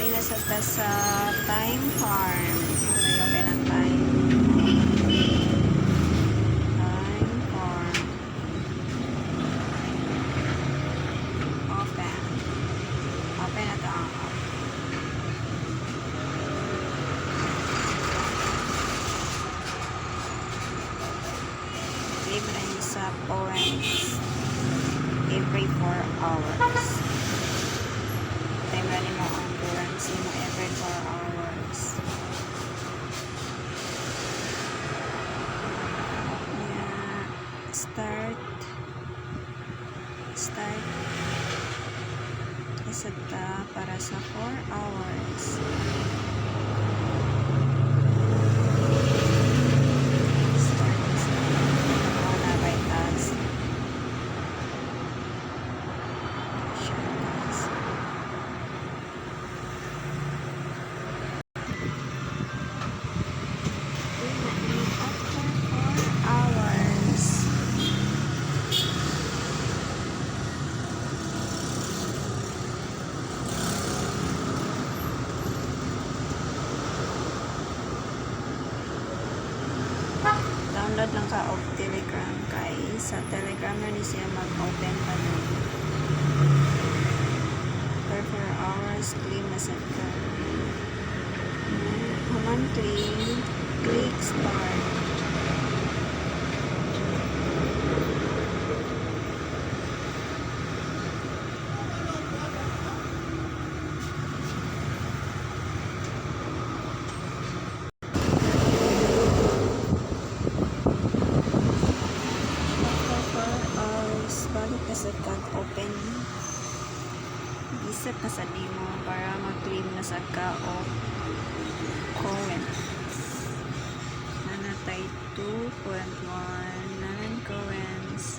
Ari na sa time farm. Okay, open ang time. Time farm. Open. Open na to ang off. Libre niyo sa poems every 4 hours. Time na mo ang currency mo every 4 hours. Yeah. Start. Isata para sa 4 hours. Download lang ka of Telegram kay sa Telegram na ni siya mag-open pa nun. Per 4 hours, claim na sa ka. Human claim, click start. Balik ka sa kag-open. Isip ka sa demo para mag-claim na sa ka-of coins. Nanatay 2.1 9 coins.